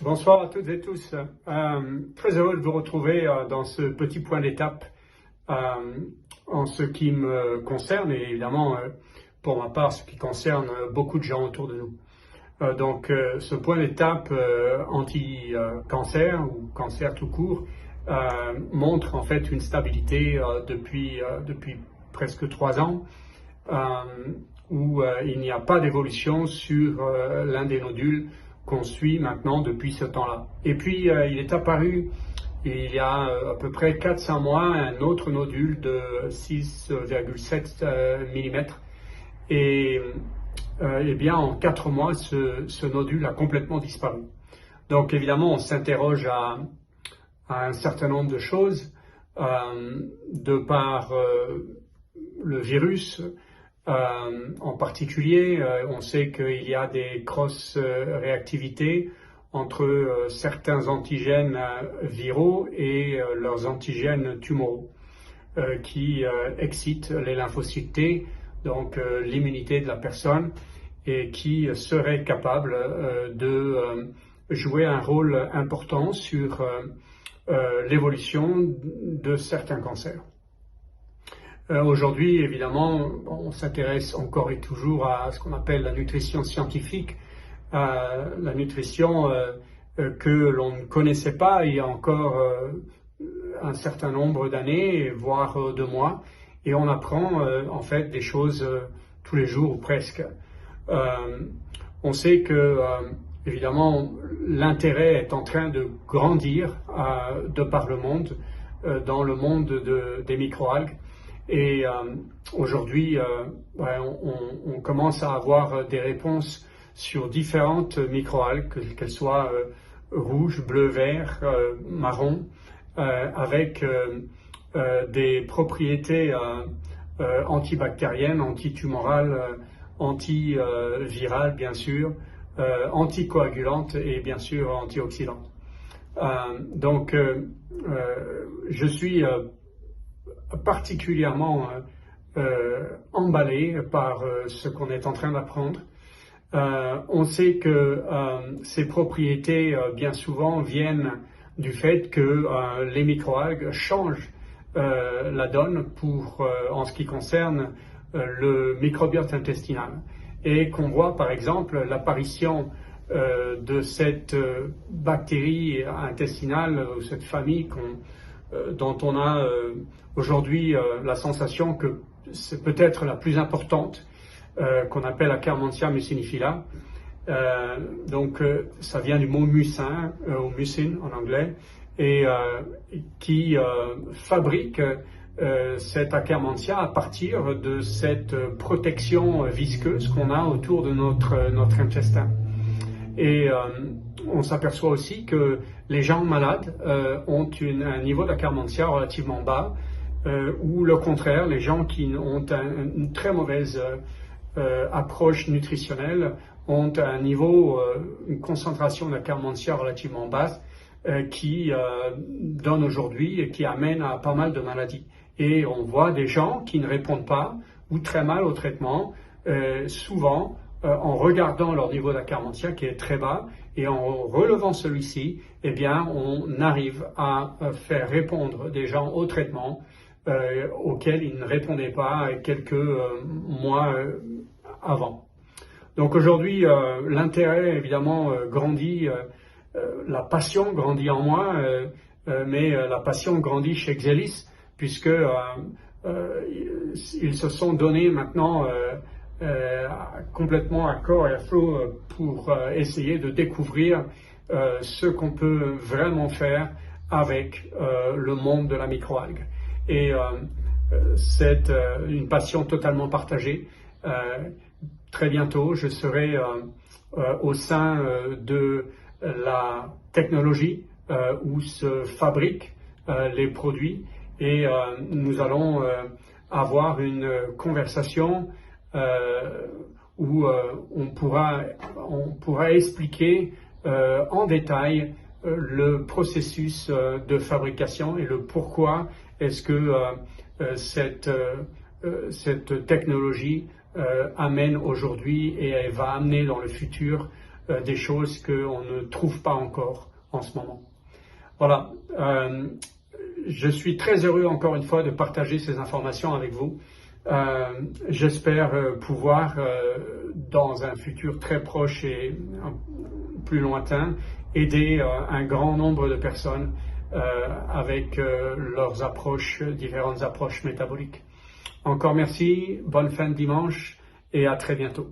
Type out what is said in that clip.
Bonsoir à toutes et tous. Très heureux de vous retrouver dans ce petit point d'étape en ce qui me concerne et évidemment pour ma part ce qui concerne beaucoup de gens autour de nous. Ce point d'étape anti-cancer ou cancer tout court montre en fait une stabilité depuis presque 3 ans où il n'y a pas d'évolution sur l'un des nodules qu'on suit maintenant depuis ce temps-là. Et puis, il est apparu, il y a à peu près 400 mois, un autre nodule de 6,7 mm. Et bien, en 4 mois, ce nodule a complètement disparu. Donc, évidemment, on s'interroge à un certain nombre de choses, de par le virus. En particulier, on sait qu'il y a des cross-réactivités entre certains antigènes viraux et leurs antigènes tumoraux qui excitent les lymphocytes T, donc l'immunité de la personne, et qui seraient capables de jouer un rôle important sur l'évolution de certains cancers. Aujourd'hui, évidemment, on s'intéresse encore et toujours à ce qu'on appelle la nutrition scientifique, la nutrition que l'on ne connaissait pas il y a encore un certain nombre d'années, voire de mois, et on apprend en fait des choses tous les jours ou presque. On sait que, évidemment, l'intérêt est en train de grandir de par le monde, dans le monde des microalgues. Et aujourd'hui, on commence à avoir des réponses sur différentes microalgues, qu'elles soient rouges, bleues, vert, marron, avec des propriétés antibactériennes, antitumorales, antivirales bien sûr, anticoagulantes et bien sûr antioxydantes. Je suis particulièrement emballé par ce qu'on est en train d'apprendre. On sait que ces propriétés bien souvent viennent du fait que les microalgues changent la donne en ce qui concerne le microbiote intestinal, et qu'on voit par exemple l'apparition de cette bactérie intestinale ou cette famille dont on a aujourd'hui la sensation que c'est peut-être la plus importante, qu'on appelle Akkermansia mucinifila. Ça vient du mot mucin, ou mucin en anglais, et qui fabrique cette Akkermansia à partir de cette protection visqueuse qu'on a autour de notre intestin. Et on s'aperçoit aussi que les gens malades ont un niveau d'Akkermansia relativement bas, ou le contraire, les gens qui ont une très mauvaise approche nutritionnelle ont un niveau, une concentration d'Akkermansia relativement basse qui donne aujourd'hui et qui amène à pas mal de maladies. Et on voit des gens qui ne répondent pas ou très mal au traitement, souvent en regardant leur niveau d'Akkermansia qui est très bas, et en relevant celui-ci, eh bien, on arrive à faire répondre des gens au traitement auxquels ils ne répondaient pas quelques mois avant. Donc aujourd'hui, l'intérêt évidemment grandit, la passion grandit en moi, mais la passion grandit chez Xelis, puisque ils se sont donnés maintenant complètement à corps et à flot pour essayer de découvrir ce qu'on peut vraiment faire avec le monde de la microalgue. Et c'est une passion totalement partagée. Très bientôt, je serai au sein de la technologie où se fabriquent les produits, et nous allons avoir une conversation où on pourra expliquer en détail le processus de fabrication et le pourquoi est-ce que cette technologie amène aujourd'hui et elle va amener dans le futur des choses qu'on ne trouve pas encore en ce moment. Voilà, je suis très heureux encore une fois de partager ces informations avec vous. J'espère pouvoir, dans un futur très proche et plus lointain, aider un grand nombre de personnes avec leurs approches, différentes approches métaboliques. Encore merci, bonne fin de dimanche et à très bientôt.